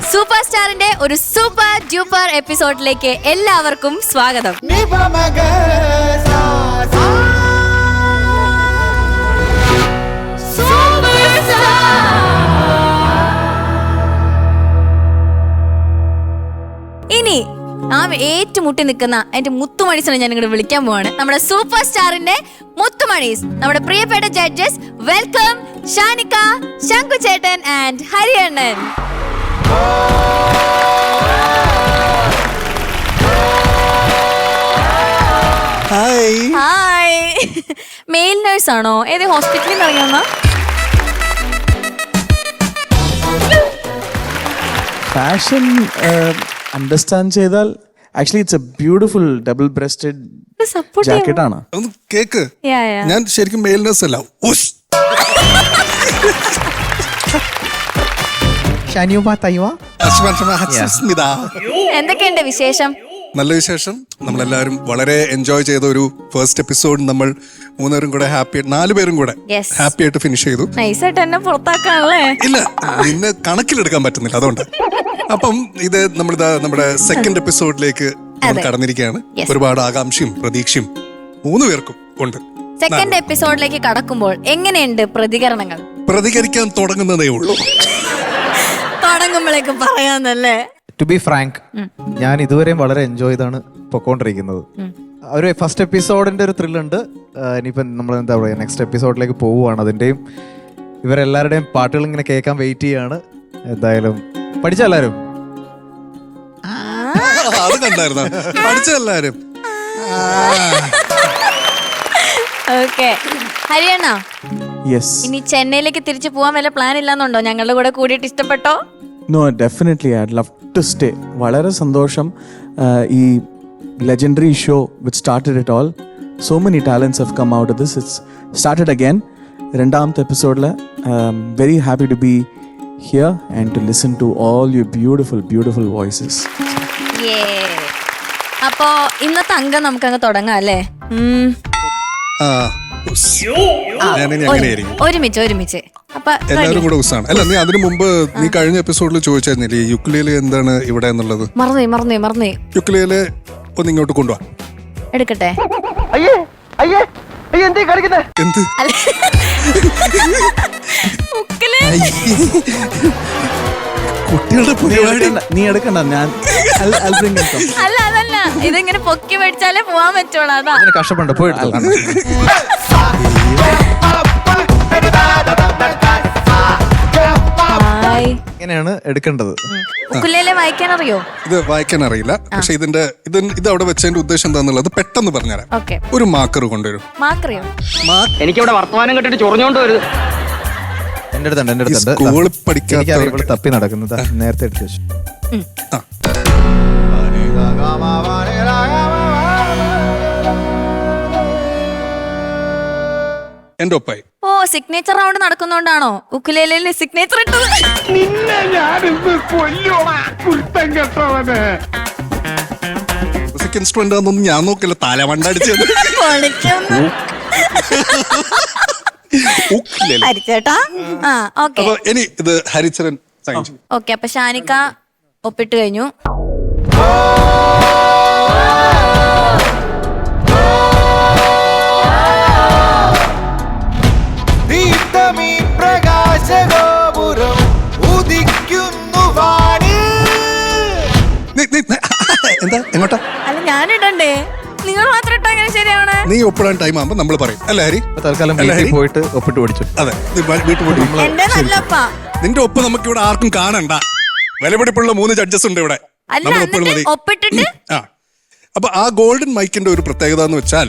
Super സ്റ്റാറിന്റെ ഒരു super duper എപ്പിസോഡിലേക്ക് എല്ലാവർക്കും സ്വാഗതം. ഇനി ഏറ്റുമുട്ടി നിൽക്കുന്ന എന്റെ മുത്തുമണീസിനെ ഞാൻ ഇങ്ങോട്ട് വിളിക്കാൻ പോവാണ്. നമ്മുടെ സൂപ്പർ സ്റ്റാറിന്റെ മുത്തുമണീസ്, നമ്മുടെ പ്രിയപ്പെട്ട ജഡ്ജസ്. വെൽക്കം ഷാനിക, ശങ്കു ചേട്ടൻ ആൻഡ് ഹരിയണ്ണൻ. ഹായ്. മെയിൽ നേഴ്സ് ആണോ? ഏത് ഹോസ്പിറ്റലിൽ നിന്ന് ഇറങ്ങിയെന്നാ? ഫാഷൻ അണ്ടർസ്റ്റാൻഡ് ചെയ്താൽ actually it's A beautiful double bristled jacket ആണ്. ഒന്ന് കേക്ക്, ഞാൻ ശരിക്കും മെയിൽ നേഴ്സ് അല്ല. എന്തൊക്കെയുണ്ട് വിശേഷം? നല്ല വിശേഷം. നമ്മളെല്ലാവരും വളരെ എൻജോയ് ചെയ്ത ഒരു ഫസ്റ്റ് എപ്പിസോഡ് നമ്മൾ മൂന്നുപേരും കൂടെ നാലുപേരും കൂടെ ഹാപ്പി ആയിട്ട് ഫിനിഷ് ചെയ്തു. ഇല്ല, നിന്നെ കണക്കിലെടുക്കാൻ പറ്റുന്നില്ല, അതുകൊണ്ട്. അപ്പം ഇത് നമ്മുടെ സെക്കൻഡ് എപ്പിസോഡിലേക്ക് കടന്നിരിക്കുകയാണ്. ഒരുപാട് ആകാംക്ഷയും പ്രതീക്ഷയും മൂന്നുപേർക്കും ഉണ്ട്. സെക്കൻഡ് എപ്പിസോഡിലേക്ക് കടക്കുമ്പോൾ എങ്ങനെയുണ്ട് പ്രതികരണങ്ങൾ? പ്രതികരിക്കാൻ തുടങ്ങുന്നതേ ഉള്ളൂ. തുടങ്ങുമ്പോഴേക്കും പറയാന്നല്ലേ. ടു ബി ഫ്രാങ്ക്, ഞാൻ ഇതുവരെയും വളരെ എൻജോയ് ചെയ്താണ് പൊക്കോണ്ടിരിക്കുന്നത്. ഒരു ഫസ്റ്റ് എപ്പിസോഡിന്റെ ഒരു ത്രില്ലുണ്ട്. ഇനിയിപ്പം നമ്മൾ എന്താ പറയുക, നെക്സ്റ്റ് എപ്പിസോഡിലേക്ക് പോവുകയാണ്. അതിന്റെയും ഇവരെല്ലാവരുടെയും പാട്ടുകൾ ഇങ്ങനെ കേൾക്കാൻ വെയിറ്റ് ചെയ്യാണ്. എന്തായാലും പഠിച്ചെല്ലാരും അത് കണ്ടായിരുന്നു, പഠിച്ചെല്ലാരും. ഹരിയണ്ണ, ഇനി ചെന്നൈയിലേക്ക് തിരിച്ചു പോവാൻ വല്ല പ്ലാൻ ഇല്ലാന്നുണ്ടോ? ഞങ്ങളുടെ കൂടെ കൂടിയിട്ട് ഇഷ്ടപ്പെട്ടോ? No, definitely I'd love to stay. വളരെ സന്തോഷം. ഈ legendary show which started it all, so many talents have come out of this. It's started again. രണ്ടാമത്തെ എപ്പിസോഡിൽ very happy to be here and to listen to all your beautiful voices. അപ്പോ ഇന്നത്തെ അംഗം നമുക്കങ്ങ് തുടങ്ങാം അല്ലേ? ഒരുമിച്ച് എല്ലാവരും കൂടെ ഉസാണ്. അല്ല, നീ അതിനു മുമ്പ് നീ കഴിഞ്ഞ എപ്പിസോഡിൽ ചോദിച്ചായിരുന്നില്ലേ യുക്കുലേലെ എന്താണ് ഇവിടെ എന്നുള്ളത്? മറന്നേ. യുക്കുലേലെ ഒന്ന് ഇങ്ങോട്ട് കൊണ്ടുപോവാ. എടുക്കട്ടെ? എന്ത്? കുട്ടികളുടെ നീ എടുക്കണ്ട, ഞാൻ അല്ല അതല്ല, ഇതെങ്ങനെ പൊക്കി മേടിച്ചാലേ പോവാൻ പറ്റുള്ളൂ. അതാ കഷ്ടപ്പെട്ട് പോയിട്ട് എങ്ങനെയാണ് എടുക്കേണ്ടത്? ഉക്കുലേലെ വായിക്കാൻ അറിയോ? ഇത് വായിക്കാൻ അറിയില്ല, പക്ഷെ ഇത് അവിടെ വെച്ചതിന്റെ ഉദ്ദേശം എന്താന്നുള്ളത് പെട്ടെന്ന് പറഞ്ഞുതരാം. ഒരു മാക്കർ കൊണ്ടുവരും. എനിക്കിവിടെ വർത്തമാനം കേട്ടിട്ട് ചൊറിഞ്ഞോണ്ട് വരുത്. എന്റെ അടുത്തുണ്ട് സ്കൂളിൽ പഠിക്കാത്ത തപ്പി നടക്കുന്നത് നേരത്തെ എടുത്ത് വെച്ചു. എന്റെ ഒപ്പായി. ഓ, സിഗ്നേച്ചർ റൗണ്ട് നടക്കുന്നോണ്ടാണോ ഉക്കുലേലിൽ സിഗ്നേച്ചർ ഇട്ടത്? മ്യൂസിക് ഇൻസ്ട്രുമെന്റ് ആണെന്നൊന്നും ഞാൻ നോക്കില്ല, തലവണ്ടടിച്ചത്. ഇനി ഇത് ഹരിചരൻ. ഓക്കെ, അപ്പൊ ഷാനിക ഒപ്പിട്ട് കഴിഞ്ഞു. എന്താ എങ്ങോട്ടാ? അല്ല, ഞാനിടണ്ടേ? നിങ്ങൾ മാത്രം ഇട്ടാ എങ്ങനെ ശരിയാവണേ? നീ ഒപ്പിടാൻ ടൈം ആകുമ്പോ നമ്മൾ പറയും അല്ലേ ഹരി? തൽക്കാലം പോയിട്ട് ഒപ്പിട്ട് പഠിച്ചു. അതെ, വീട്ടിൽ പോയിട്ട് നിന്റെ ഒപ്പ് നമുക്ക് ഇവിടെ ആർക്കും കാണണ്ട. വിലപിടിപ്പുള്ള 3 ജഡ്ജസ് ഉണ്ട് ഇവിടെ. ഒപ്പിട്ടിട്ട് അപ്പൊ ആ ഗോൾഡൻ മൈക്കിന്റെ ഒരു പ്രത്യേകത എന്ന് വെച്ചാൽ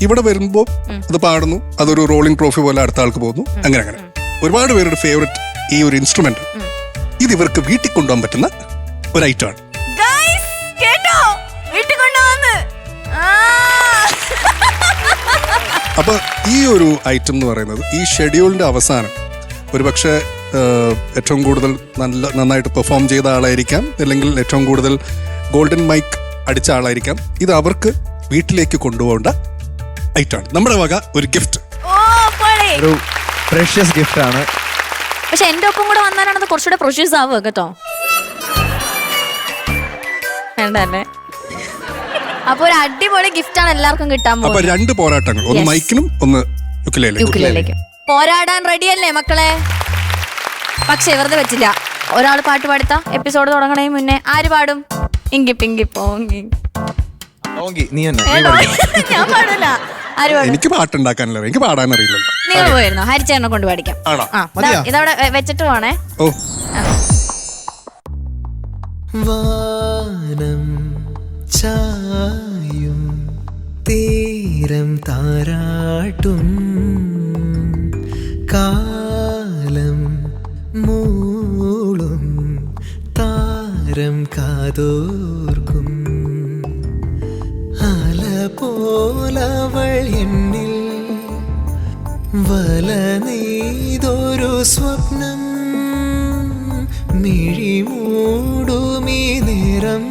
ഇവിടെ വരുമ്പോ അത് പാടുന്നു, അതൊരു റോളിംഗ് ട്രോഫി പോലെ അടുത്ത ആൾക്ക് പോകുന്നു. അങ്ങനെ ഒരുപാട് പേരുടെ ഫേവറേറ്റ് ഈ ഒരു ഇൻസ്ട്രുമെന്റ്. ഇത് ഇവർക്ക് വീട്ടിൽ കൊണ്ടുപോകാൻ പറ്റുന്ന ഒരു ഐറ്റം ആണ്. അപ്പൊ ഈ ഒരു ഐറ്റം എന്ന് പറയുന്നത് ഈ ഷെഡ്യൂളിന്റെ അവസാനം ഒരുപക്ഷെ ഏറ്റവും കൂടുതൽ നന്നായിട്ട് പെർഫോം ചെയ്ത ആളായിരിക്കാം, അല്ലെങ്കിൽ ഏറ്റവും കൂടുതൽ ഗോൾഡൻ മൈക്ക് അടിച്ച ആളായിരിക്കാം. ഇത് അവർക്ക് വീട്ടിലേക്ക് കൊണ്ടുപോകേണ്ട ഐറ്റമാണ്. നമ്മുടെ വക ഒരു ഗിഫ്റ്റ്, ഒരു പ്രഷ്യസ് ഗിഫ്റ്റ് ആണ്. പക്ഷെ എന്റെ ഒപ്പം കൂടെ വന്നാലാണ് കുറച്ചുകൂടെ പ്രൊഷ്യസ് ആവുക കേട്ടോ. വേണ്ടല്ലേ. അപ്പൊ ഒരു അടിപൊളി ഗിഫ്റ്റ് ആണ് എല്ലാവർക്കും കിട്ടാൻ അപ്പൊ പോകുന്നത്. 2 പോരാട്ടങ്ങൾ, ഒന്ന് മൈക്കിനും ഒന്ന് യുക്കുലേലേക്കും. പോരാടാൻ റെഡിയല്ലേ മക്കളെ? പക്ഷെ വെറുതെ വെച്ചില്ല. ഒരാൾ പാട്ട് പാടുത്ത എപ്പിസോഡ് തുടങ്ങണേ മുന്നേ ആര് പാടും? ഇങ്കി പിങ്കി പോങ്കി. നീ തന്നെ ഞാൻ പാടില്ല. ആര് പാടും? എനിക്ക് പാട്ടുണ്ടാക്കാനല്ല, എനിക്ക് പാടാനറിയില്ലല്ലോ. നിങ്ങൾ പോയിരുന്നോ? ഹരിച്ചേട്ടനെ കൊണ്ട് പാടിക്കാം. ഇതവിടെ വെച്ചിട്ട് പോണേ. ഓ വാനം ചായും തീരം താരാട്ടും കാലം മൂളും താരം കാതോർക്കും അല പോലവൾ എന്നിൽ വല നെയ്തൊരു സ്വപ്നം മിഴിമൂടുമീ നേരം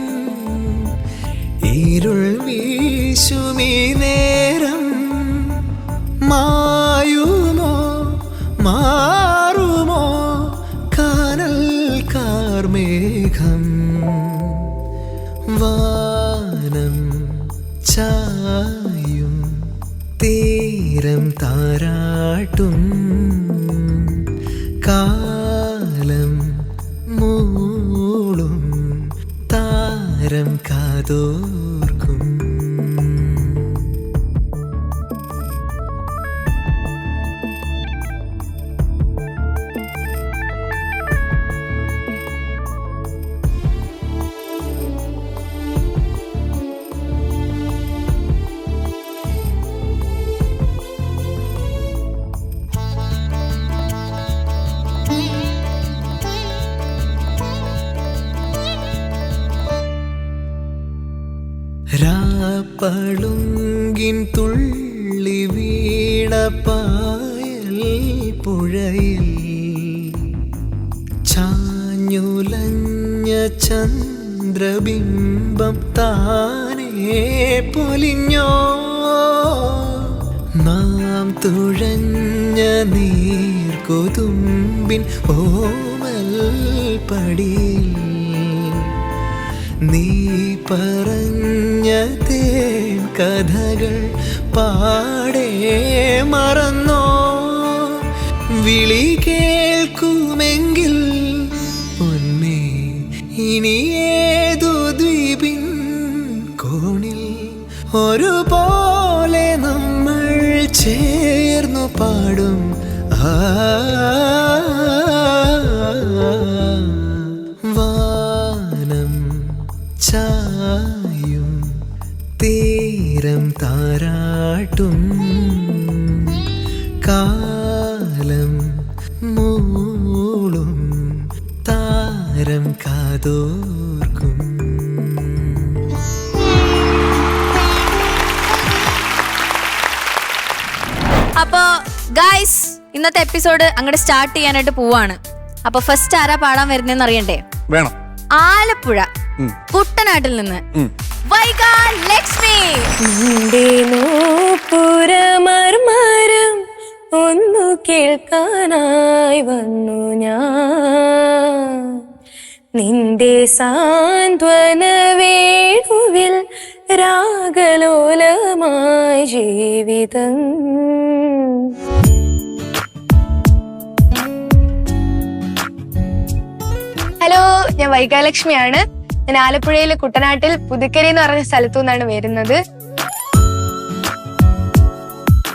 ഇരുൾ വീശുമീ നേരം മായുമോ മാറുമോ കാനൽ കാർമേഘം വാനം ചായും തീരം താരാട്ടും കാലം മൂളും താരം കാതോർക്കും. രാപ്പളുങ്കിൻ തുള്ളി വീണ പായൽ പുഴയിൽ ചാഞ്ഞുലഞ്ഞ ചന്ദ്രബിംബം താനേ പൊലിഞ്ഞോ നാം തുഴഞ്ഞ നീർക്കൊതുമ്പിൻ ഓമൽ പടിയിൽ നീ പറഞ്ഞ തേൻ കഥകൾ പാടേ മറന്നോ വിളി കേൾക്കുമെങ്കിൽ പൊന്നേ ഇനി ഏതു ദ്വീപിൻ കോണിൽ ഒരുപോലെ നമ്മൾ ചേർന്നു പാടും വാനം ചായും തീരം താരാട്ടും കാലം മൂളും താരം കാതോർക്കും. അപ്പൊ ഗൈസ് ഇന്നത്തെ എപ്പിസോഡ് അങ്ങോട്ട് സ്റ്റാർട്ട് ചെയ്യാനായിട്ട് പോവാണ്. അപ്പൊ ഫസ്റ്റ് ആരാ പാടാൻ വരുന്നതെന്ന് അറിയണ്ടേ? വേണം. ആലപ്പുഴ കുട്ടനാട്ടിൽ നിന്ന് വൈഗാ ലക്ഷ്മി. പുരമർമരം ഒന്നു കേൾക്കാനായി വന്നു ഞാൻ നിന്റെ സാന്ത്വന വേണുവിൽ രാഗലോലമായി ജീവിതം. ഹലോ, ഞാൻ വൈഗാലക്ഷ്മിയാണ്. ഞാൻ ആലപ്പുഴയിലെ കുട്ടനാട്ടിൽ പുതുക്കരി എന്ന് പറഞ്ഞ സ്ഥലത്തു നിന്നാണ് വരുന്നത്.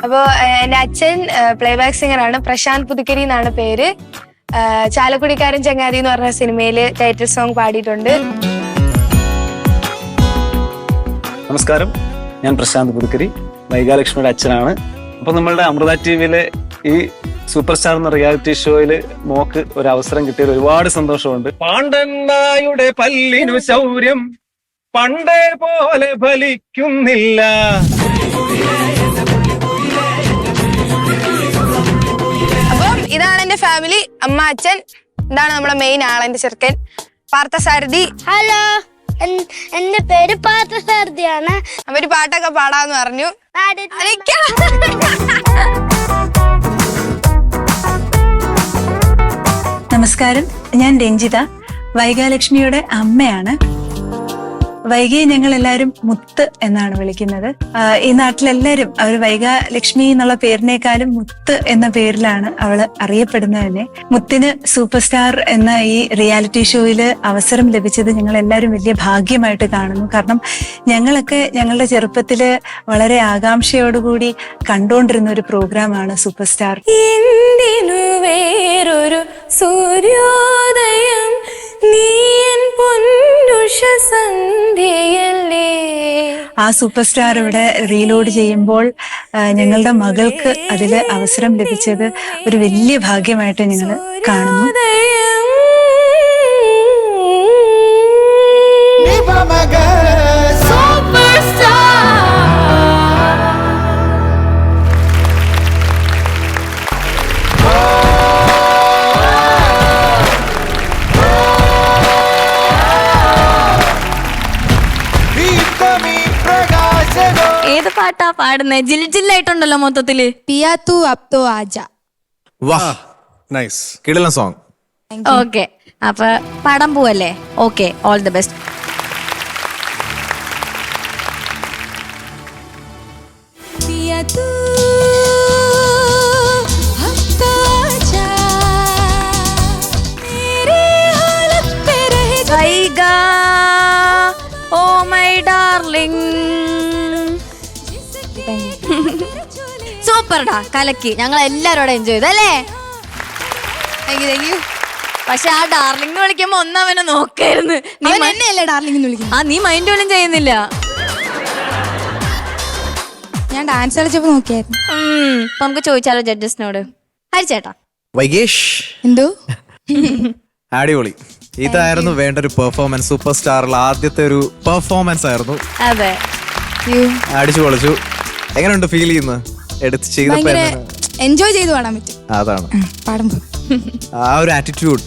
അപ്പോ എന്റെ അച്ഛൻ പ്ലേബാക്ക് സിംഗർ ആണ്. പ്രശാന്ത് പുതുക്കരി എന്നാണ് പേര്. ചാലക്കുടിക്കാരൻ ചങ്ങാതി എന്ന് പറഞ്ഞ സിനിമയില് ടൈറ്റിൽ സോങ് പാടിയിട്ടുണ്ട്. നമസ്കാരം, ഞാൻ പ്രശാന്ത് പുതുക്കരി, വൈഗാലക്ഷ്മിയുടെ അച്ഛനാണ്. അപ്പൊ നമ്മളുടെ അമൃത ടിവിയിലെ ഈ സൂപ്പർ സ്റ്റാർ എന്ന റിയാലിറ്റി ഷോയില് മോക്ക് ഒരു അവസരം കിട്ടിയതിൽ ഒരുപാട് സന്തോഷമുണ്ട്. പാണ്ഡന്നായുടെ പല്ലിനു ശൗര്യം പണ്ടേ പോലെ ഫലിക്കുന്നില്ല. അപ്പം ഇതാണ് എന്റെ ഫാമിലി. അമ്മ, അച്ഛൻ. ഇതാണ് നമ്മുടെ മെയിൻ ആൾ, എന്റെ ചെറുക്കൻ പാർത്ഥസാരഥി. ഹലോ, എന്റെ പേര് പാർത്ഥസാരഥിയാണ്. അവര് പാട്ടൊക്കെ പാടാന്ന് പറഞ്ഞു. നമസ്കാരം, ഞാൻ രഞ്ജിത, വൈഗാലക്ഷ്മിയുടെ അമ്മയാണ്. വൈഗയെ ഞങ്ങൾ എല്ലാവരും മുത്ത് എന്നാണ് വിളിക്കുന്നത്. ഈ നാട്ടിലെല്ലാവരും അവർ വൈഗ ലക്ഷ്മി എന്നുള്ള പേരിനേക്കാളും മുത്ത് എന്ന പേരിലാണ് അവള് അറിയപ്പെടുന്നത് തന്നെ. മുത്തിന് സൂപ്പർ സ്റ്റാർ എന്ന ഈ റിയാലിറ്റി ഷോയിൽ അവസരം ലഭിച്ചത് ഞങ്ങൾ എല്ലാവരും വലിയ ഭാഗ്യമായിട്ട് കാണുന്നു. കാരണം ഞങ്ങളൊക്കെ ഞങ്ങളുടെ ചെറുപ്പത്തില് വളരെ ആകാംക്ഷയോടുകൂടി കണ്ടുകൊണ്ടിരുന്ന ഒരു പ്രോഗ്രാമാണ് സൂപ്പർ സ്റ്റാർ. എന്തിനു വേറൊരു സൂര്യോദയം നീയൻ പൊന്നുഷ സന്ധ്യയല്ലേ. ആ സൂപ്പർ സ്റ്റാർ ഇവിടെ റീലോഡ് ചെയ്യുമ്പോൾ ഞങ്ങളുടെ മകൾക്ക് അതിൽ അവസരം ലഭിച്ചത് ഒരു വലിയ ഭാഗ്യമായിട്ട് ഞങ്ങൾ കാണുന്നു. ഏത് പാട്ടാ പാടുന്നേ? ജിൽ ജില്ലായിട്ടുണ്ടല്ലോ മൊത്തത്തില്. പിയാ തൂ അബ് തോ ആജ. വാ, നൈസ്. കിടിലൻ സോങ്. ഓക്കെ, അപ്പൊ പാടാൻ പോവല്ലേ? Okay, all the best. Oh my darling, സൂപ്പർടാ, കലക്കി. ഞങ്ങൾ എല്ലാരോടും എൻജോയ് ചെയ്തു അല്ലേ? Thank you. പക്ഷെ ആ ഡാർലിംഗ് എന്ന് വിളിക്കുമ്പോ ഒന്നവനെ നോക്കായിരുന്നു. എന്നെയല്ലേ ഡാർലിംഗ് വിളിക്കും? നീ മൈൻഡ് പോലും ചെയ്യുന്നില്ല. ഞാൻ ഡാൻസ് കളിച്ചപ്പോ നോക്കിയായിരുന്നു. അപ്പൊ നമുക്ക് ചോദിച്ചാലോ ജഡ്ജസിനോട്? ഹരിച്ചേട്ടാ. വൈകേഷ് എന്തോ അടിപൊളി. ഇതായിരുന്നു വേണ്ട ഒരു പെർഫോമൻസ്. സൂപ്പർ സ്റ്റാറിൽ ആദ്യത്തെ ഒരു പെർഫോമൻസ് ആയിരുന്നു. അതെ, അടിച്ചു പൊളിച്ചു. എങ്ങനെയുണ്ട് ഫീൽ ചെയ്യുന്നത്? എടുത്ത് ചെയ്തപ്പോ എൻജോയ് ചെയ്ത് പാടാൻ പറ്റും. അതാണ് പാടുമ്പോ ആ ഒരു ആറ്റിറ്റ്യൂഡ്.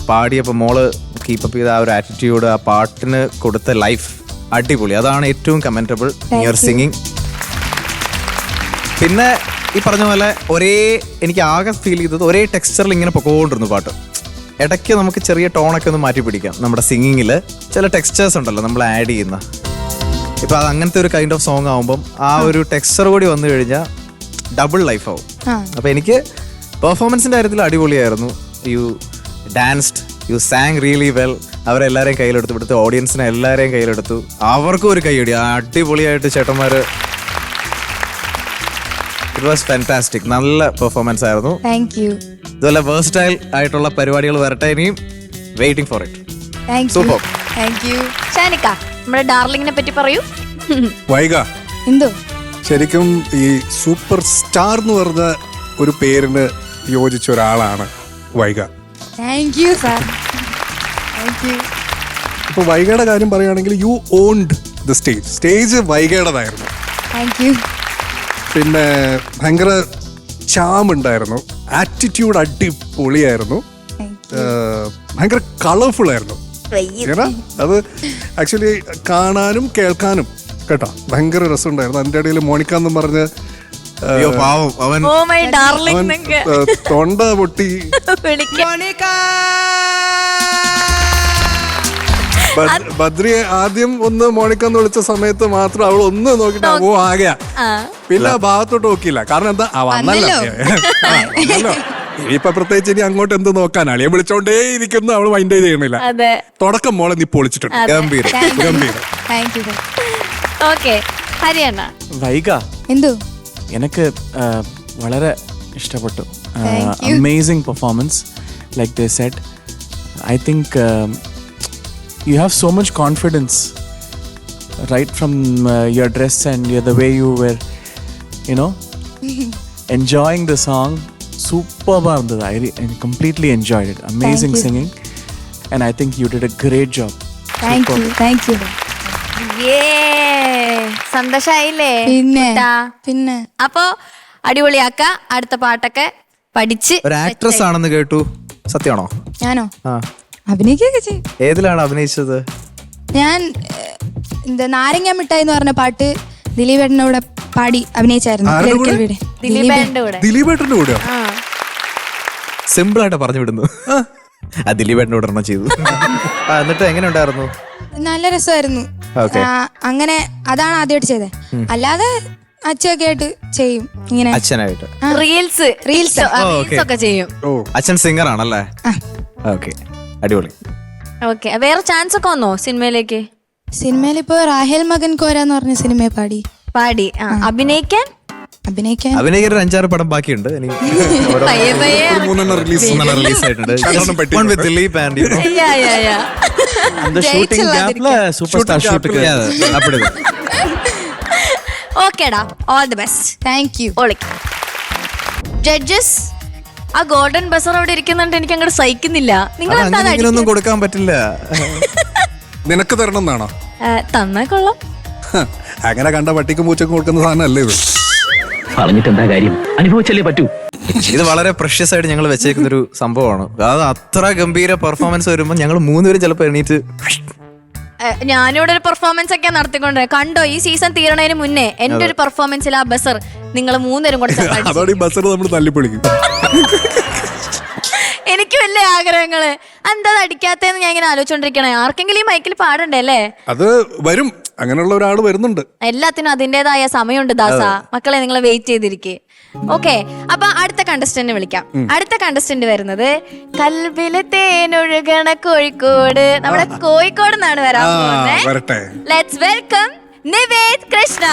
പാടിയപ്പോ മോള് കീപ്പപ്പ് ചെയ്ത ആ ഒരു ആറ്റിറ്റ്യൂഡ്, ആ പാട്ടിന് കൊടുത്ത ലൈഫ് അടിപൊളി. അതാണ് ഏറ്റവും കമന്റബിൾ യുവർ സിംഗിങ്. പിന്നെ ഈ പറഞ്ഞ പോലെ എനിക്ക് ആകെ ഫീൽ ചെയ്തത് ഒരേ ടെക്സ്ചറിൽ ഇങ്ങനെ പൊക്കോണ്ടിരുന്നു പാട്ട്. ഇടയ്ക്ക് നമുക്ക് ചെറിയ ടോണൊക്കെ ഒന്ന് മാറ്റി പിടിക്കാം. നമ്മുടെ സിംഗിങ്ങിൽ ചില ടെക്സ്ചേഴ്സ് ഉണ്ടല്ലോ നമ്മൾ ആഡ് ചെയ്യുന്ന. ഇപ്പൊ അത് അങ്ങനത്തെ ഒരു കൈൻഡ് ഓഫ് സോങ് ആവുമ്പം ആ ഒരു ടെക്സ്ചർ കൂടി വന്നു കഴിഞ്ഞാൽ ഡബിൾ ലൈഫ് ആവും. അപ്പൊ എനിക്ക് പെർഫോമൻസിന്റെ കാര്യത്തിൽ അടിപൊളിയായിരുന്നു. You danced, you sang really well. അവരെല്ലാരെയും കയ്യിലെടുത്തു, ഇവിടുത്തെ ഓഡിയൻസിനെ എല്ലാരെയും കയ്യിലെടുത്തു. അവർക്കും ഒരു കൈയടി. അടിപൊളിയായിട്ട് ചേട്ടന്മാര്. It was fantastic. നല്ല പെർഫോമൻസ് ആയിരുന്നു. Thank you. ഇതുപോലെ വേഴ്സ്റ്റൈൽ ആയിട്ടുള്ള പരിപാടികൾ വരട്ടെ. ഇനിയും waiting for it. Super. Thank you. Shanika, നമ്മുടെ ഡാർലിങ്ങിനെ പറ്റി പറയൂ. വൈഗ, എന്തോ ശരിക്കും ഈ സൂപ്പർ സ്റ്റാർ എന്ന് പറഞ്ഞ ഒരു പേരിന് യോജിച്ച ഒരാളാണ് Vaiga. Thank you sir. Thank you. ഇപ്പൊ വൈഗയുടെ കാര്യം പറയുകയാണെങ്കിൽ യു ഓൺഡ് ദ സ്റ്റേജ് വൈഗയുടേതായിരുന്നു. Thank you. പിന്നെ ഭയങ്കര ചാം ഉണ്ടായിരുന്നു, ആറ്റിറ്റ്യൂഡ് അടിപൊളിയായിരുന്നു, ഭയങ്കര കളർഫുൾ ആയിരുന്നു. അത് ആക്ച്വലി കാണാനും കേൾക്കാനും കേട്ടോ ഭയങ്കര രസമുണ്ടായിരുന്നു. അതിന്റെ ഇടയിൽ മോണിക്ക എന്നും പറഞ്ഞ് അവൻ തൊണ്ട പൊട്ടി ബദ്രിയെ ആദ്യം ഒന്ന് മോണിക്ക എന്ന് വിളിച്ച സമയത്ത് മാത്രം അവൾ ഒന്ന് നോക്കിട്ട് ഓ ആകെയാ. പിന്നെ ഭാഗത്തോട്ട് നോക്കിയില്ല. കാരണം എന്താ വന്നല്ലോ. ഇനിയിപ്പൊ പ്രത്യേകിച്ച് ഇനി അങ്ങോട്ട് എന്ത് നോക്കാൻ അളിയെ വിളിച്ചോണ്ടേ ഇരിക്കുന്നു. അവള് മൈൻഡ് ചെയ്യണില്ല. തുടക്കം മോളെ നീ പൊളിച്ചിട്ടുണ്ട്. ഗംഭീരം ഗംഭീരം. വൈഗ, എന്തോ എനിക്ക് വളരെ ഇഷ്ടപ്പെട്ടു. Amazing performance. Like they Z, I think you have so much confidence right from your dress and the way you were, enjoying the song. Superb. I completely enjoyed it. Amazing singing, and I think you did a great job. Thank you. സന്തോഷായില്ലേ? പിന്നെ അപ്പൊ അടിപൊളിയാക്ക. അടുത്ത പാട്ടൊക്കെ പഠിച്ച് ഒരു actress ആണെന്ന് കേട്ടു. സത്യമാണോ? ഞാനോ? അഭിനയിക്കുകയൊക്കെ ചെയ്യും. ഏതിലാണ് അഭിനയിച്ചത്? ഞാൻ നാരങ്ങ മിഠായി എന്ന് പറഞ്ഞ പാട്ട് ദിലീപേട്ടൻ്റെ കൂടെ പാടി അഭിനയിച്ചായിരുന്നു. ദിലീപേട്ടന്റെ കൂടെ സിമ്പിൾ ആയിട്ട് പറഞ്ഞു വിടുന്നു. ദിലീപേട്ടൻ്റെ കൂടെ ചെയ്തു. എന്നിട്ട് എങ്ങനെ ഉണ്ടായിരുന്നു? നല്ല രസമായിരുന്നു. Okay. അങ്ങനെ അതാണ് ആദ്യമായിട്ട് ചെയ്തത്. അല്ലാതെ അച്ഛനൊക്കെ ആയിട്ട് ചെയ്യും ഇങ്ങനെ. അച്ഛനായിട്ട് റീൽസ് ഒക്കെ ചെയ്യും. അച്ഛൻ സിംഗർ ആണല്ലേ? ഓക്കെ, അടിപൊളി. ഓക്കെ, വേറെ ചാൻസ് ഒക്കെ വന്നോ സിനിമയിലേക്ക്? സിനിമയിൽ ഇപ്പൊ റാഹേൽ മകൻ കോര എന്ന് പറഞ്ഞ സിനിമയെ പാടി. അഭിനയിക്കാൻ ഒരു 5-6 പടം ബാക്കിയുണ്ട്. റിലീസ് ആയിട്ടുണ്ട്. ഓക്കേടാ, all the best. Thank U. Judges, ആ ഗോൾഡൻ ബസർ അവിടെ ഇരിക്കുന്നുണ്ട്, എനിക്ക് അങ്ങോട്ട് സഹിക്കുന്നില്ല. നിങ്ങൾ ഒന്നും കൊടുക്കാൻ പറ്റില്ല. നിനക്ക് തരണം എന്നാണോ? തന്നാ കൊള്ളാം. അങ്ങനെ കണ്ട പട്ടിക്കും പൂച്ചക്കും കൊടുക്കുന്ന സാധനമല്ലേ ഇത്? പറഞ്ഞിട്ട് എന്താ കാര്യം, അനുഭവിച്ചല്ലേ പറ്റൂ. ഇത് വളരെ പ്രഷ്യസ് ആയിട്ട് ഞങ്ങൾ വെച്ചേക്കുന്ന ഒരു സംഭവമാണ്. അത് അത്ര ഗംഭീര പെർഫോമൻസ് വരുമ്പോൾ ഞങ്ങൾ 3 പേരും ചിലപ്പോൾ എണീറ്റ്. ഞാനിവിടെ ഒരു പെർഫോമൻസ് ഒക്കെ നടത്തിക്കൊണ്ട് കണ്ടോ, ഈ സീസൺ തീരണതിന് മുന്നേ എന്റെ ഒരു പെർഫോമൻസിൽ ആ ബസർ നിങ്ങൾ 3 പേരും കൂടെ അതോടെ ഈ ബസർ നമ്മൾ തല്ലിപ്പൊളിക്കും. എനിക്ക് വലിയ ആഗ്രഹങ്ങള്, എന്താ അടിക്കാത്തേന്ന് ഞാൻ ഇങ്ങനെ ആലോചിച്ചോണ്ടിരിക്കണേ. ആർക്കെങ്കിലും ഈ മൈക്കിൽ പാടണ്ടേ അല്ലേ? അത് വരും, അങ്ങനെയുള്ള ഒരാൾ വരുന്നുണ്ട്. എല്ലാത്തിനും അതിന്റേതായ സമയമുണ്ട് ദാസ. മക്കളെ, നിങ്ങൾ വെയിറ്റ് ചെയ്തിരിക്കേ. ഓക്കെ, അപ്പൊ അടുത്ത കണ്ടസ്റ്റന്റ് വിളിക്കാം. അടുത്ത കണ്ടസ്റ്റന്റ് വരുന്നത് കൽബിലെ തേനൊഴുകണ കോഴിക്കോട്, നമ്മുടെ കോഴിക്കോട് നിന്നാണ് വരാൻ പോകുന്നത്. Let's welcome Nived Krishna.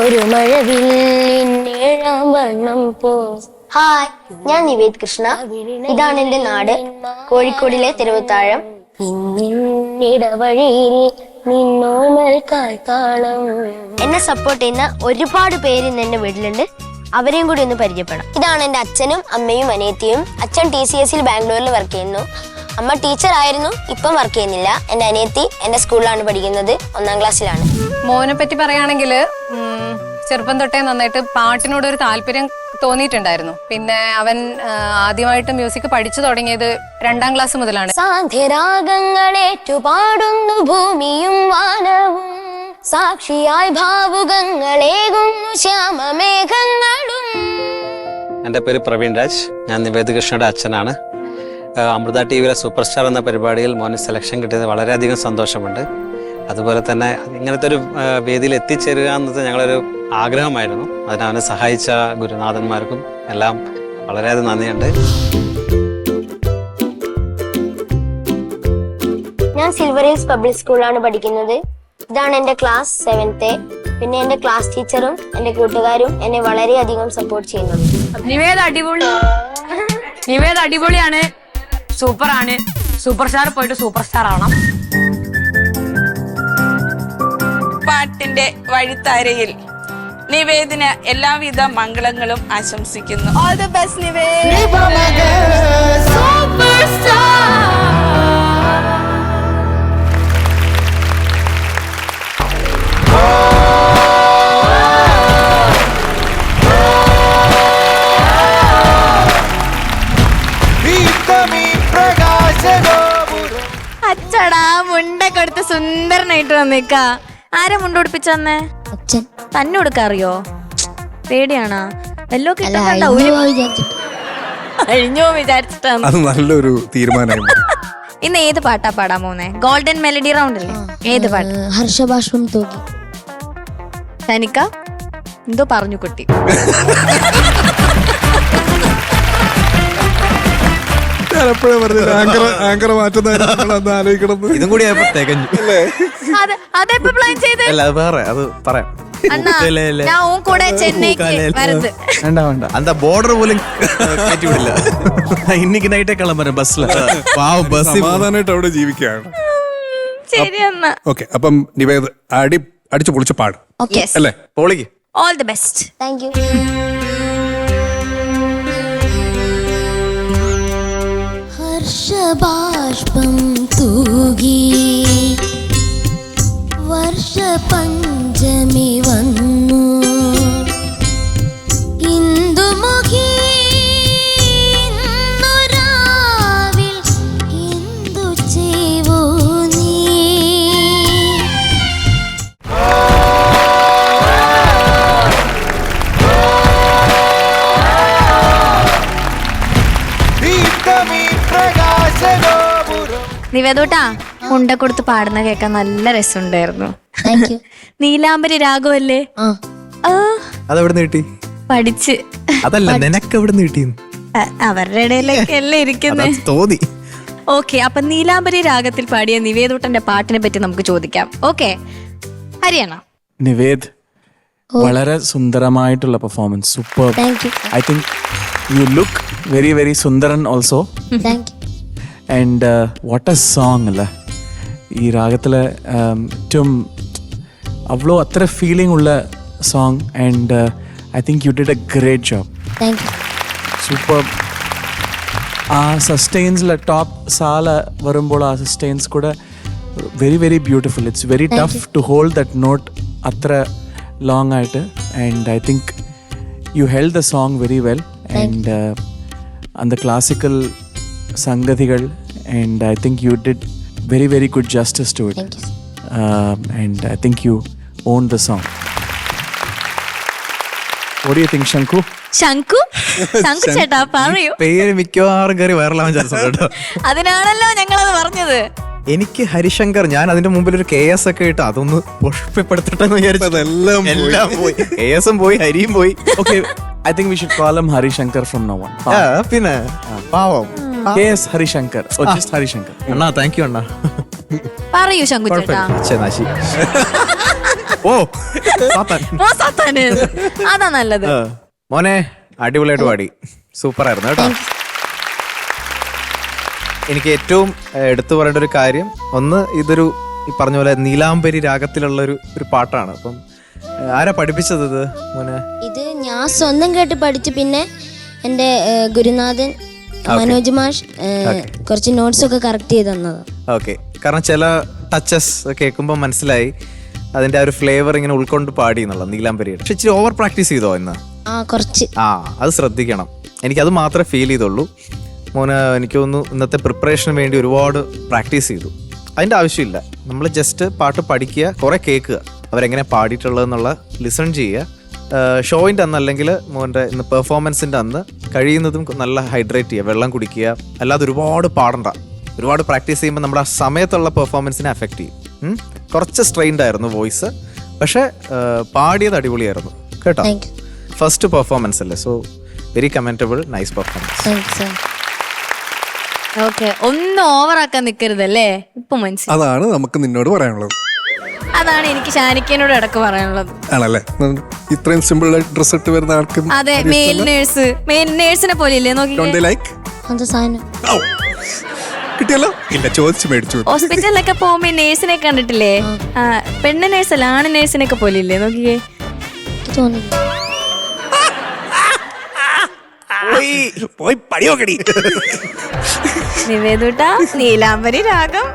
ഒരു മഴവില്ലിന്നേഴാം വർണ്ണം പോ. ഹായ്, ഞാൻ നിവേദ് കൃഷ്ണ. ഇതാണ് എന്റെ നാട്, കോഴിക്കോടിലെ തിരുവത്താഴം. ഇടവഴിയിൽ നിന്നോമൽ കാൽത്താളം. എന്നെ സപ്പോർട്ട് ചെയ്യുന്ന ഒരുപാട് പേര് ഇന്ന് എന്റെ വീട്ടിലുണ്ട്. അവരെയും കൂടി ഒന്ന് പരിചയപ്പെടാം. ഇതാണ് എന്റെ അച്ഛനും അമ്മയും അനിയത്തിയും. അച്ഛൻ TCS ബാംഗ്ലൂരിൽ വർക്ക് ചെയ്യുന്നു. അമ്മ ടീച്ചർ ആയിരുന്നു, ഇപ്പം വർക്ക് ചെയ്യുന്നില്ല. എന്റെ അനിയത്തി എന്റെ സ്കൂളിലാണ് പഠിക്കുന്നത്, 1ാം ക്ലാസ്സിലാണ്. മോനെ പറ്റി പറയുകയാണെങ്കിൽ ചെറുപ്പം തൊട്ടേ നന്നായിട്ട് പാട്ടിനോട് ഒരു താല്പര്യം തോന്നിയിട്ടുണ്ടായിരുന്നു. പിന്നെ അവൻ ആദ്യമായിട്ട് മ്യൂസിക് പഠിച്ചു തുടങ്ങിയത് 2ാം ക്ലാസ് മുതലാണ്. സാന്ധ്യരാഗങ്ങളേറ്റുപാടുന്നു ഭൂമിയും വാനവും, സാക്ഷിയായി ഭാവുകങ്ങളേകുന്നു ശ്യാമമേഘങ്ങളും. എൻ്റെ പേര് പ്രവീൺ രാജ്. ഞാൻ നിവേദ് കൃഷ്ണയുടെ അച്ഛനാണ്. അമൃത TVയിലെ സൂപ്പർ സ്റ്റാർ എന്ന പരിപാടിയിൽ മോന് സെലക്ഷൻ കിട്ടിയത് വളരെയധികം സന്തോഷമുണ്ട്. അതുപോലെ തന്നെ ഇങ്ങനത്തെ ഒരു വേദിയിൽ എത്തിച്ചേരുക എന്നത് ഞങ്ങളൊരു ആഗ്രഹമായിരുന്നു. അതിനവനെ സഹായിച്ച ഗുരുനാഥന്മാർക്കും എല്ലാം വളരെയധികം നന്ദിയുണ്ട്. ഞാൻ സിൽവർ ഹിൽസ് പബ്ലിക് സ്കൂളിലാണ് പഠിക്കുന്നത്. ഇതാണ് എന്റെ ക്ലാസ് 7th. പിന്നെ എന്റെ ക്ലാസ് ടീച്ചറും എന്റെ കൂട്ടുകാരും എന്നെ വളരെയധികം സപ്പോർട്ട് ചെയ്യുന്നുണ്ട്. നിവേദ് അടിപൊളിയാണ്, സൂപ്പറാണ്. സൂപ്പർ സ്റ്റാർ പോയിട്ട് സൂപ്പർ സ്റ്റാർ ആവണം. പാട്ടിന്റെ വഴിത്താരയിൽ നിവേദിന് എല്ലാവിധ മംഗളങ്ങളും ആശംസിക്കുന്നു. All the best Nived. Super star. അച്ചടാ, മുണ്ട കൊടുത്ത് സുന്ദരനായിട്ട് വന്നേക്ക. ആരാ മുണ്ട് ഉടുപ്പിച്ചന്നെ? അച്ഛൻ. തന്നെ ഉടുക്കാറിയോ? പേടിയാണോ? വല്ലോ കഴിഞ്ഞോ വിചാരിച്ചിട്ടാണ്. അത് നല്ലൊരു തീരുമാനമായി. ഇന്ന് ഏത് പാട്ടാ പാടാൻ പോകുന്നേ? ഗോൾഡൻ മെലഡി റൗണ്ട് അല്ലേ? ഏത് പാട്ട്? ഹർഷബാഷ്പം തൂക്കി. തനിക്ക എന്തോ പറഞ്ഞു കുട്ടി. ആങ്കർ മാറ്റുന്ന ആലോചിക്കണം. ഇതും കൂടി അതെപ്പോ പ്ലാൻ ചെയ്ത്? വേറെ അത് പറയാം. ഞാൻ കൂടെ ചെന്നൈക്ക് വരുത്. அந்த border പോലും കേറ്റിവിടില്ല. இன்னைக்கு நைட்டே கிளம்புறேன் பஸ்ல. സമാധാനമായിട്ട് അവിടെ ജീവിക്കുകയാണ്. ശരി എന്നാ. ഓക്കെ, അപ്പം നിവേദ് അടിച്ചു പൊളിച്ച പാട് അല്ലേ? പൊളിക്ക്. All the best. Thank you. ഹർഷബാഷ്പം തൂകി വർഷ പഞ്ചമി വന്നു, ഇന്ദുമുഖി ഇന്നൊരാവിൽ എന്തു ചെയ്വൂ നീ. നിവേദൂട്ടാ, ഉണ്ട കൊടുത്ത് പാടുന്ന കേൾക്കാൻ നല്ല രസമുണ്ടായിരുന്നു. നീലാംബരി രാഗമല്ലേ? അതെവിടെ കിട്ടി? പഠിച്ച്. അതല്ല, നിനക്ക് എവിടെ കിട്ടി? അവരുടെ ഇടയിലൊക്കെ അല്ലേ ഇരിക്കുന്നത്, തോന്നി. ഓക്കെ, അപ്പൊ നീലാംബരി രാഗത്തിൽ പാടിയ നിവേദൂട്ടന്റെ പാട്ടിനെ പറ്റി നമുക്ക് ചോദിക്കാം. ഓക്കെ, ഹരിയാണ. നിവേദ്, വളരെ സുന്ദരമായിട്ടുള്ള performance, super. I think you look very very സുന്ദരൻ also. And what a song അല്ലേ ഈ രാഗത്തിലെ, ഏറ്റവും അവളോ അത്ര ഫീലിംഗ് ഉള്ള song. And I think you did a great job, super. ആ സസ്റ്റെയിൻസിലെ ടോപ്പ് സാല വരുമ്പോൾ ആ സസ്റ്റെയിൻസ് കൂടെ very very beautiful. It's very tough to hold that note അത്ര ലോങ് ആയിട്ട്. And I think you held the song very well. And அந்த classical സംഗതികൾ, and I think you did very very good justice to it. And I think you on the song. What do you think, Shankhu? Shankhu ചേട്ടാ പറയൂ. പേര് മിക്കവാറും കയറി വൈറലാവാൻ chance ഉണ്ട് കേട്ടോ. അതിനാണല്ലോ ഞങ്ങളത് പറഞ്ഞത്. എനിക്ക് ഹരിശങ്കർ, ഞാൻ അതിന്റെ മുമ്പിൽ ഒരു KS ഒക്കെ ഇട്ട് അതൊന്ന് പുഷ്പപ്പെടുത്തട്ടെന്ന് വിചാരിച്ചു. എല്ലാം പോയി, KS പോയി, ഹരിയും പോയി. Okay, I think we should call him Harishankar from now on. പിന്നെ പാവം KS Harishankar or just Harishankar. Anna, thank you അണ്ണാ. പറയൂ ശംഖു ചേട്ടാ. അതാ നല്ലത്. മോനെ, അടിപൊളിയായിട്ട് പാടി, സൂപ്പർ ആയിരുന്നു കേട്ടോ. എനിക്ക് ഏറ്റവും എടുത്തു പറയേണ്ട ഒരു കാര്യം, ഒന്ന് ഇതൊരു ഈ പറഞ്ഞ പോലെ നീലാംബരി രാഗത്തിലുള്ള ഒരു പാട്ടാണ്. അപ്പം ആരാ പഠിപ്പിച്ചത് ഇത് മോനെ? ഇത് ഞാൻ സ്വന്തം കേട്ട് പഠിച്ചു. പിന്നെ എൻ്റെ ഗുരുനാഥൻ മനോജ് മാഷ് കുറച്ച് നോട്ട്സ് ഒക്കെ കറക്റ്റ് ചെയ്ത് തന്നത്. ഓക്കെ, കാരണം ചില ടച്ചസ് കേൾക്കുമ്പോൾ മനസ്സിലായി അതിന്റെ ആ ഒരു ഫ്ലേവർ ഇങ്ങനെ ഉൾക്കൊണ്ട് പാടി എന്നുള്ള നീലാംബരിയുടെ. പക്ഷെ ഇച്ചിരി ഓവർ പ്രാക്ടീസ് ചെയ്തോ ഇന്ന്? കുറച്ച്. അത് ശ്രദ്ധിക്കണം. എനിക്കത് മാത്രമേ ഫീൽ ചെയ്തുള്ളൂ. മോന് എനിക്ക് തോന്നുന്നു ഇന്നത്തെ പ്രിപ്പറേഷന് വേണ്ടി ഒരുപാട് പ്രാക്ടീസ് ചെയ്തു. അതിൻ്റെ ആവശ്യമില്ല. നമ്മൾ ജസ്റ്റ് പാട്ട് പഠിക്കുക, കുറെ കേൾക്കുക, അവരെങ്ങനെ പാടിയിട്ടുള്ളതെന്നുള്ള ലിസൺ ചെയ്യുക. ഷോയിൻ്റെ അന്ന് അല്ലെങ്കിൽ മോൻ്റെ ഇന്ന് പെർഫോമൻസിൻ്റെ അന്ന് കഴിയുന്നതും നല്ല ഹൈഡ്രേറ്റ് ചെയ്യുക, വെള്ളം കുടിക്കുക. അല്ലാതെ ഒരുപാട് പാടണ്ട. ഒരുപാട് പ്രാക്ടീസ് ചെയ്യുമ്പോൾ നമ്മുടെ ആ സമയത്തുള്ള പെർഫോമൻസിനെ അഫക്റ്റ് ചെയ്യും. കുറച്ച് സ്ട്രെയിൻഡ് ആയിരുന്നു വോയിസ്, പക്ഷെ പാടിയത് അടിപൊളിയായിരുന്നു കേട്ടോ. ഫസ്റ്റ് പെർഫോമൻസ് അല്ലേ, so very commendable, nice performance. Okay, ഒന്നും ഓവറാക്കാൻ നിൽക്കരുതല്ലേ, ഇപ്പൊ മനസ്സിലായി. അതാണ് നമുക്ക് നിന്നോട് പറയാനുള്ളത്. അതാണ് എനിക്ക് ഷാനിക്കനോട് ഇടക്ക് പറയാനുള്ളത്. ആണല്ലേ, ഇത്രയും സിമ്പിൾ ഡ്രസ് ഇട്ട് വരുന്ന ആൾക്ക്. അതെ, മെയിൽ നേഴ്സിനെ പോലെ ഇല്ലേ നോക്കി. കിട്ടിയല്ലോ, ഇല്ല ചോദിച്ചു മേടിച്ചു. ഹോസ്പിറ്റലിലൊക്കെ പോകുമ്പോ നേഴ്സിനെ കണ്ടിട്ടില്ലേ? പെണ്ണ് നേഴ്സല്ല, ആണ് നേഴ്സിനൊക്കെ പോലെ ഇല്ലേ നോക്കിയേ. നിവേദൂട്ട, നീലാംബരി രാഗം.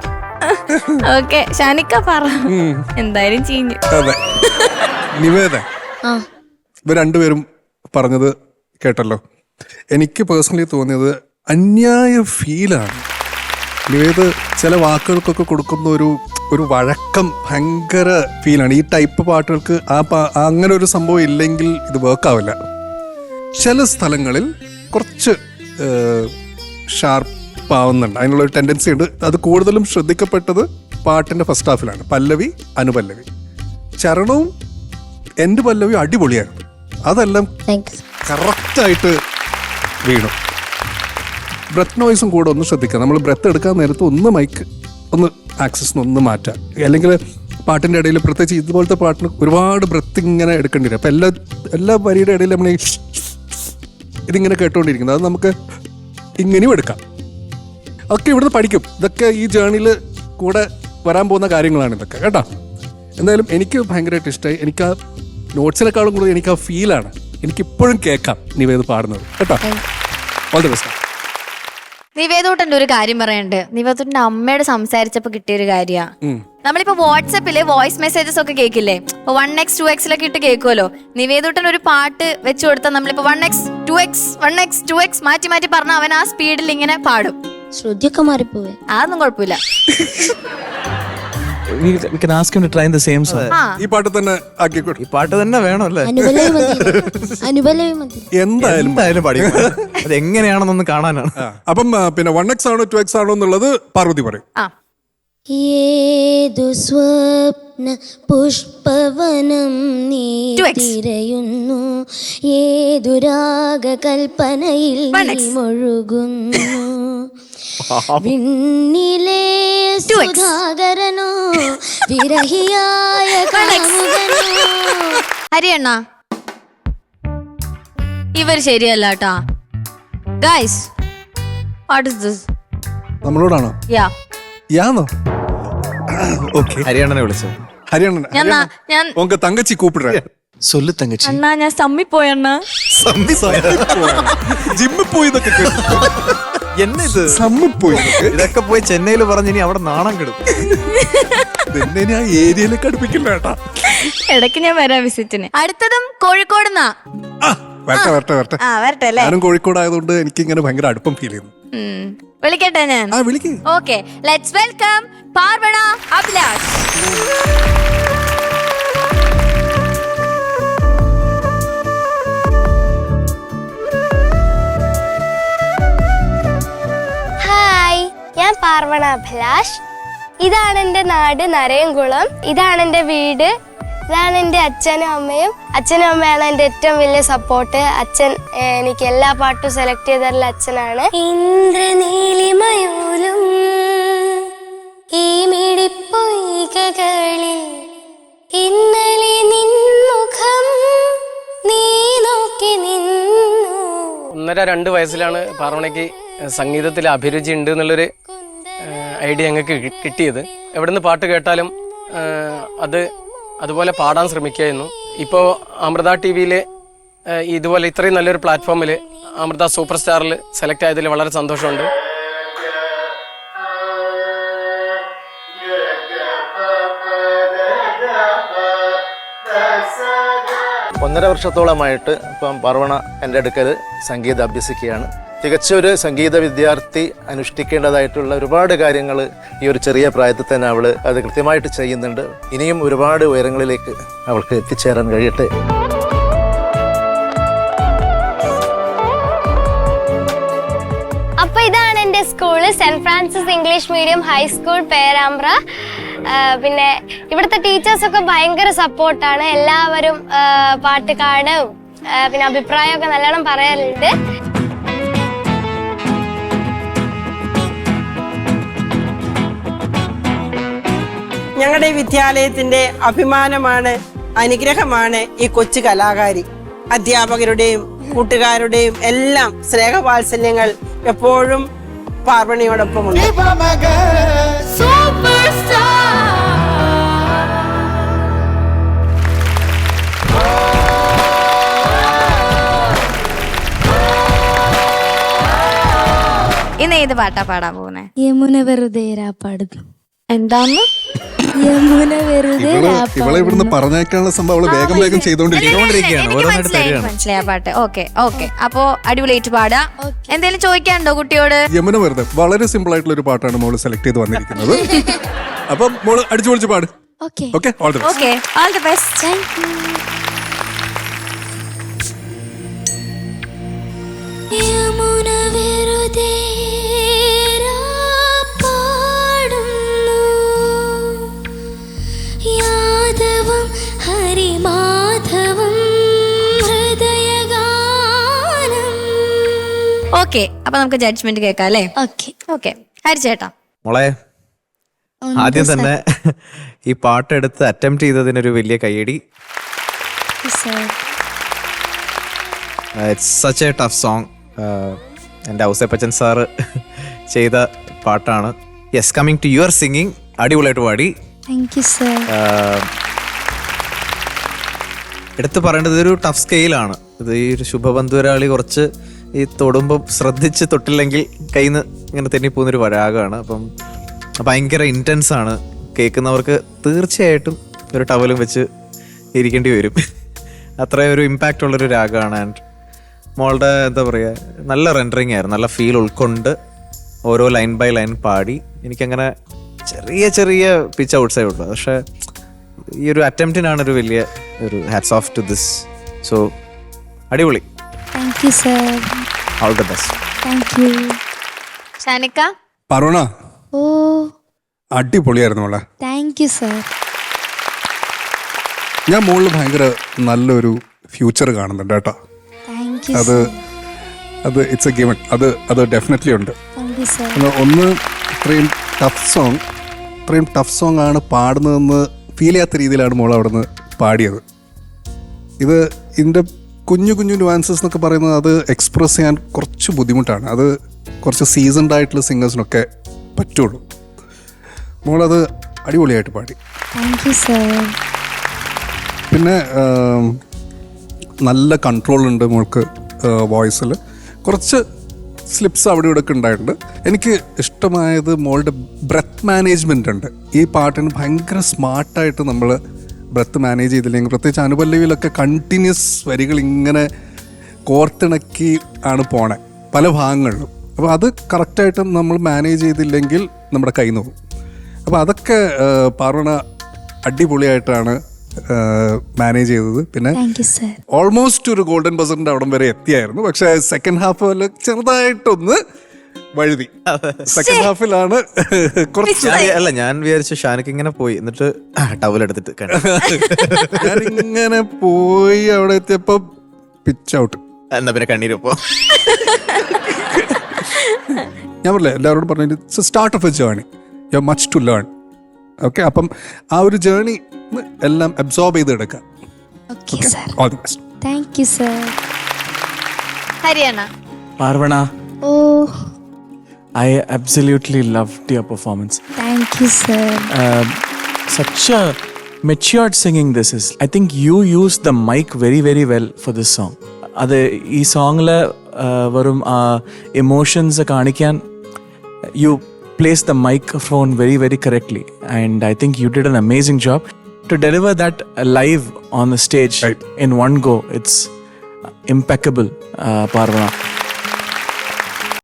ഓക്കെ, ഷാനിക്ക പറ. എന്തായാലും ചീഞ്ഞു. നിവേദ, ഇവർ രണ്ടുപേരും പറഞ്ഞത് കേട്ടല്ലോ. എനിക്ക് പേഴ്സണലി തോന്നിയത് അന്യായ ഫീലാണ്. നിവേദ് ചില വാക്കുകൾക്കൊക്കെ കൊടുക്കുന്ന ഒരു വഴക്കം ഭയങ്കര ഫീലാണ്. ഈ ടൈപ്പ് പാട്ടുകൾക്ക് അങ്ങനെ ഒരു സംഭവം ഇല്ലെങ്കിൽ ഇത് വർക്കാവില്ല. ചില സ്ഥലങ്ങളിൽ കുറച്ച് ഷാർപ്പ് ആവുന്നുണ്ട്, അതിനുള്ളൊരു ടെൻഡൻസി ഉണ്ട്. അത് കൂടുതലും ശ്രദ്ധിക്കപ്പെട്ടത് പാട്ടിൻ്റെ ഫസ്റ്റ് ഹാഫിലാണ്. പല്ലവി, അനുപല്ലവി, ചരണവും എൻ്റെ പല്ലവിയും അടിപൊളിയായിരുന്നു. അതെല്ലാം കറക്റ്റായിട്ട് വീണു. ബ്രെത്ത് നോയ്സും കൂടെ ഒന്ന് ശ്രദ്ധിക്കുക. നമ്മൾ ബ്രെത്ത് എടുക്കാൻ നേരത്ത് ഒന്ന് മൈക്ക് ഒന്ന് ആക്സസ് ഒന്ന് മാറ്റാം. അല്ലെങ്കിൽ പാട്ടിൻ്റെ ഇടയിൽ പ്രത്യേകിച്ച് ഇതുപോലത്തെ പാട്ടിന് ഒരുപാട് ബ്രെത്ത് ഇങ്ങനെ എടുക്കേണ്ടി വരും. അപ്പം എല്ലാ വരിയുടെ ഇടയിൽ നമ്മൾ ഇതിങ്ങനെ കേട്ടുകൊണ്ടിരിക്കുന്നത്, അത് നമുക്ക് ഇങ്ങനെയും എടുക്കാം. ഒക്കെ ഇവിടുന്ന് പഠിക്കും. ഇതൊക്കെ ഈ ജേർണിയിൽ കൂടെ വരാൻ പോകുന്ന കാര്യങ്ങളാണ് ഇതൊക്കെ കേട്ടോ. എന്തായാലും എനിക്ക് ഭയങ്കരമായിട്ട് ഇഷ്ടമായി. എനിക്ക് ആ നോട്ട്സിനെക്കാളും കൂടുതൽ എനിക്ക് ആ ഫീലാണ്. എനിക്കിപ്പോഴും കേൾക്കാം നിവേദ് പാടുന്നത് കേട്ടോ. All the best. നിവേദൂട്ടന്റെ ഒരു കാര്യം പറയാനുണ്ട്. നിവേദൂട്ടന്റെ അമ്മയോട് സംസാരിച്ചപ്പോ കിട്ടിയൊരു കാര്യമാണ്. നമ്മളിപ്പോ വാട്സാപ്പില് വോയിസ് മെസ്സേജസ് ഒക്കെ കേൾക്കില്ലേ? ഇപ്പൊ 1x 2x ഇട്ട് കേൾക്കുമല്ലോ. നിവേദൂട്ടൻ ഒരു പാട്ട് വെച്ചു കൊടുത്താൽ നമ്മളിപ്പോ 1x 2x മാറ്റി മാറ്റി പറഞ്ഞ അവൻ ആ സ്പീഡിൽ ഇങ്ങനെ പാടും. ശ്രുതിയൊക്കെ മാറിപ്പോവേ, അതൊന്നും കുഴപ്പമില്ല. We can ask him to try the same song. ഈ പാട്ട് തന്നെ ആക്കിക്കോ. ഈ പാട്ട് തന്നെ വേണം അല്ലേ? എന്തായാലും പഠിക്കും. അത് എങ്ങനെയാണെന്നൊന്ന് കാണാനാണ്. അപ്പം പിന്നെ 1x ആണോ 2x ആണോ എന്നുള്ളത് പാർവതി പറയും. ഏതു സ്വപ്ന പുഷ്പവനം നീ തിരയുന്നു, ഏതു രാഗകൽപ്പനയിൽ നീ മുഴുകുന്നു, വിണ്ണിലെ സുധാകരനോ വിരഹിയായ കാമുകനോ. ഹരിയണ്ണ ഇവർ ശരിയല്ല കേട്ടാ. Guys what is this? നമ്മളോടാണോ? യാന്നോ? ഓക്കെ, ഹരിയാണനെ വിളിച്ചു. ഞാൻ ഉങ്ക തങ്കച്ചി കൂപ്പിടുற. சொல்லு தங்கச்சி. അണ്ണാ ഞാൻ സമ്മി പോയണ്ണ. ജിമ്മിൽ പോയി എന്നെ ഇത് സമ്മിപ്പോയി ഇതൊക്കെ പോയി ചെന്നൈയിൽ പറഞ്ഞ് ഇനി അവിടെ നാണം കെടും. എന്നെ ആ ഏരിയയിലേക്ക് അടുപ്പിക്കില്ല കേട്ടാ. ഇടയ്ക്ക് ഞാൻ വരാം വിസിറ്റിന്. അടുത്തതും കോഴിക്കോടുന്നാ. വരട്ടെ വരട്ടെ അല്ലേ. ഞാനും കോഴിക്കോടായതുകൊണ്ട് എനിക്ക് ഇങ്ങനെ ഭയങ്കര അടുപ്പം ഫീൽ ചെയ്യുന്നു. വിളിക്കട്ടെ ഞാൻ? വിളിക്കേ. Okay, let's welcome Parvana Abhilash. Hi, ഞാൻ പാർവണ അഭിലാഷ്. ഇതാണ് എൻ്റെ നാട് നരയംകുളം. ഇതാണ് എൻ്റെ വീട്. ഇതാണ് എൻ്റെ അച്ഛനും അമ്മയും. അച്ഛനും അമ്മയാണ് എൻ്റെ ഏറ്റവും വലിയ സപ്പോർട്ട്. അച്ഛൻ എനിക്ക് എല്ലാ പാട്ടും സെലക്ട് ചെയ്തതിൽ അച്ഛനാണ്. ഇന്ദ്രനീലിമയോലും ഈ മിടിപ്പൊയ്കകളിൽ ഇന്നലെ നിൻമുഖം നീ നോക്കി നിന്നു. 1.5-2 വയസ്സിലാണ് പാർവണയ്ക്ക് സംഗീതത്തിൽ അഭിരുചി ഉണ്ട് എന്നുള്ളൊരു ഐഡിയ ഞങ്ങൾക്ക് കിട്ടിയത്. എവിടുന്ന് പാട്ട് കേട്ടാലും അതുപോലെ പാടാൻ ശ്രമിക്കുകയായിരുന്നു. ഇപ്പോൾ അമൃത TV-യിൽ ഇതുപോലെ ഇത്രയും നല്ലൊരു പ്ലാറ്റ്ഫോമിൽ അമൃത സൂപ്പർ സ്റ്റാറിൽ സെലക്ട് ആയതിൽ വളരെ സന്തോഷമുണ്ട്. ഒന്നര വർഷത്തോളമായിട്ട് ഇപ്പം പാർവണ എൻ്റെ അടുക്കൽ സംഗീതം അഭ്യസിക്കുകയാണ്. തികച്ചൊരു സംഗീത വിദ്യാർത്ഥി അനുഷ്ഠിക്കേണ്ടതായിട്ടുള്ള ഒരുപാട് കാര്യങ്ങൾ ഈ ഒരു ചെറിയ പ്രായത്തിൽ തന്നെ അവൾ അത് കൃത്യമായിട്ട് ചെയ്യുന്നുണ്ട്. ഇനിയും ഒരുപാട് ഉയരങ്ങളിലേക്ക് അവൾക്ക് എത്തിച്ചേരാൻ കഴിയട്ടെ. അപ്പൊ ഇതാണ് എൻ്റെ school, saint Francis English medium high school Perambra. പിന്നെ ഇവിടുത്തെ ടീച്ചേഴ്സൊക്കെ ഭയങ്കര സപ്പോർട്ടാണ്. എല്ലാവരും പാട്ട് കാണും, പിന്നെ അഭിപ്രായമൊക്കെ നല്ലോണം പറയാറുണ്ട്. ഞങ്ങളുടെ വിദ്യാലയത്തിന്റെ അഭിമാനമാണ്, അനുഗ്രഹമാണ് ഈ കൊച്ചു കലാകാരി. അധ്യാപകരുടെയും കൂട്ടുകാരുടെയും എല്ലാം സ്നേഹവാത്സല്യങ്ങൾ എപ്പോഴും പാർവണിയോടൊപ്പമുണ്ട്. ഇന്ന് ഏത് പാട്ടാ പാടാൻ പോകുന്നേ? യമുന വെറുതെ പാടുന്നു. എന്താന്ന്? യമുന വെറുതെ ഇവളെ ഇവിടുന്ന് പറഞ്ഞേക്കാനുള്ള സംഭവം വേഗം വേഗം ചെയ്തോണ്ടിരിക്കുകയാണ്. മനസ്സിലായ പാട്ട്. ഓക്കെ ഓക്കെ, അപ്പോ അടിപൊളിയായിട്ട് പാടാ. എന്തെങ്കിലും ചോദിക്കാനുണ്ടോ കുട്ടിയോട്? യമുന വെറുതെ വളരെ സിമ്പിൾ ആയിട്ടുള്ള ഒരു പാട്ടാണ് മോള് സെലക്ട് ചെയ്ത് വന്നിരിക്കുന്നത്. അപ്പം മോള് അടിച്ചു പൊളിച്ച് പാട്. Okay all the best. Okay, all the best. Thank U. Yamuna വെറുതെ യാദവം ഹരിമാധവം ഹൃദയഗാനം. ഓക്കെ, അപ്പൊ നമുക്ക് ജഡ്ജ്മെന്റ് കേൾക്കാം അല്ലേ? ഓക്കെ ഓക്കെ, ഹരിച്ചേട്ടാ. മോളെ, ആദ്യം തന്നെ ഈ പാട്ടെടുത്ത് അറ്റംപ്റ്റ് ചെയ്തതിനൊരു വലിയ കയ്യടി. It's such a tough song. എൻ്റെ ഔസേപ്പച്ചൻ സാറ് ചെയ്ത പാട്ടാണ്. Yes, coming to your singing, അടിപൊളിയായിട്ട് പാടി. Thank you sir. എടുത്ത് പറയേണ്ടത് ഒരു ടഫ് സ്കെയിലാണ് ഇത്. ഈ ഒരു ശുഭബന്ധുരാളി കുറച്ച് ഈ തൊടുമ്പോൾ ശ്രദ്ധിച്ച് തൊട്ടില്ലെങ്കിൽ കയ്യിൽ നിന്ന് ഇങ്ങനെ തെന്നിപ്പോകുന്നൊരു രാഗമാണ്. അപ്പം ഭയങ്കര ഇൻറ്റൻസ് ആണ്. കേൾക്കുന്നവർക്ക് തീർച്ചയായിട്ടും ഒരു ടവലും വെച്ച് ഇരിക്കേണ്ടി വരും. അത്രയും ഒരു ഇമ്പാക്റ്റ് ഉള്ളൊരു രാഗമാണ്. ആൻഡ് മോളുടെ എന്താ പറയുക, നല്ല റെൻഡറിങ് ആയിരുന്നു. നല്ല ഫീൽ ഉൾക്കൊണ്ട് ഓരോ ലൈൻ ബൈ ലൈൻ പാടി. എനിക്കങ്ങനെ ചെറിയ ചെറിയ പിച്ച് ഔട്ട്സേ ഉള്ളൂ. പക്ഷേ ഈ ഒരു അറ്റംപ്റ്റിനാണ് ഒരു വലിയ ഒരു hats off to this. So അടിപൊളി. Thank you sir. All the best. Thank you. Shanika. Parvana, ഓ അടിപൊളിയായിരുന്നു മോളെ. Thank you sir. ഞാൻ മോളിൽ ഭയങ്കര നല്ലൊരു ഫ്യൂച്ചർ കാണുന്നുണ്ട് കേട്ടോ. താങ്ക് യു അത് ഇറ്റ്സ് എ ഗിവൺ. അത് ഡെഫിനറ്റ്ലി ഉണ്ട്. Thank you sir. ഒന്ന് ഇത്രയും ടഫ് സോങ് ആണ് പാടുന്നതെന്ന് ഫീൽ ചെയ്യാത്ത രീതിയിലാണ് മോൾ അവിടെ നിന്ന് പാടിയത്. ഇതിൻ്റെ കുഞ്ഞു നുവാൻസസ് എന്നൊക്കെ പറയുന്നത് അത് എക്സ്പ്രസ് ചെയ്യാൻ കുറച്ച് ബുദ്ധിമുട്ടാണ്. അത് കുറച്ച് സീസൺഡ് ആയിട്ടുള്ള സിംഗേഴ്സിനൊക്കെ പറ്റുള്ളൂ. മോളത് അടിപൊളിയായിട്ട് പാടി. Thank you sir. പിന്നെ നല്ല കൺട്രോൾ ഉണ്ട് മോൾക്ക് വോയിസിൽ. കുറച്ച് സ്ലിപ്സ് അവിടെ ഇവിടെ ഒക്കെ ഉണ്ടായിട്ടുണ്ട്. എനിക്ക് ഇഷ്ടമായത് മോളുടെ ബ്രെത്ത് മാനേജ്മെൻ്റ് ഉണ്ട്. ഈ പാട്ടിന് ഭയങ്കര സ്മാർട്ടായിട്ട് നമ്മൾ ബ്രെത്ത് മാനേജ് ചെയ്തില്ലെങ്കിൽ, പ്രത്യേകിച്ച് അനുപല്ലവിയിലൊക്കെ കണ്ടിന്യൂസ് വരികൾ ഇങ്ങനെ കോർത്തിണക്കി ആണ് പോണേ പല ഭാഗങ്ങളിലും. അപ്പോൾ അത് കറക്റ്റായിട്ട് നമ്മൾ മാനേജ് ചെയ്തില്ലെങ്കിൽ നമ്മുടെ കൈ നോക്കും. അപ്പോൾ അതൊക്കെ പാർവണ അടിപൊളിയായിട്ടാണ് മാനേജ് ചെയ്തത്. പിന്നെ ഓൾമോസ്റ്റ് ഒരു ഗോൾഡൻ ബസറിന്റെ അവിടം വരെ എത്തിയായിരുന്നു. പക്ഷെ സെക്കൻഡ് ഹാഫ് ചെറുതായിട്ടൊന്ന് വഴുതി. സെക്കൻഡ് ഹാഫിലാണ് കുറച്ച്. അല്ല, ഞാൻ വിചാരിച്ചു ഷാനിക്ക് ഇങ്ങനെ പോയി എന്നിട്ട് ടവൽ എടുത്തിട്ട് ഞാനിങ്ങനെ പോയി അവിടെ എത്തിയപ്പോ പിച്ച് ഔട്ട്. എന്നാ പിന്നെ കണ്ണീരപ്പോ ഞാൻ പറഞ്ഞില്ലേ എല്ലാവരോടും പറഞ്ഞു, it's start of a journey, you have much to learn. Okay, അപ്പം ആ ഒരു ജേർണി എല്ലാം അബ്സോർബ് ചെയ്തെടുക്കാം. All the best. Thank you sir. Haryana. Parvana, Oh, I absolutely loved your performance. thank you sir. Such a matured singing this is. I think you used the mic very very well for this song. അത് ഈ സോങ്ങില് വെറും emotions കാണിക്കാൻ you placed the microphone very very correctly, and I think you did an amazing job to deliver that live on the stage in one go. It's impeccable, Parvana.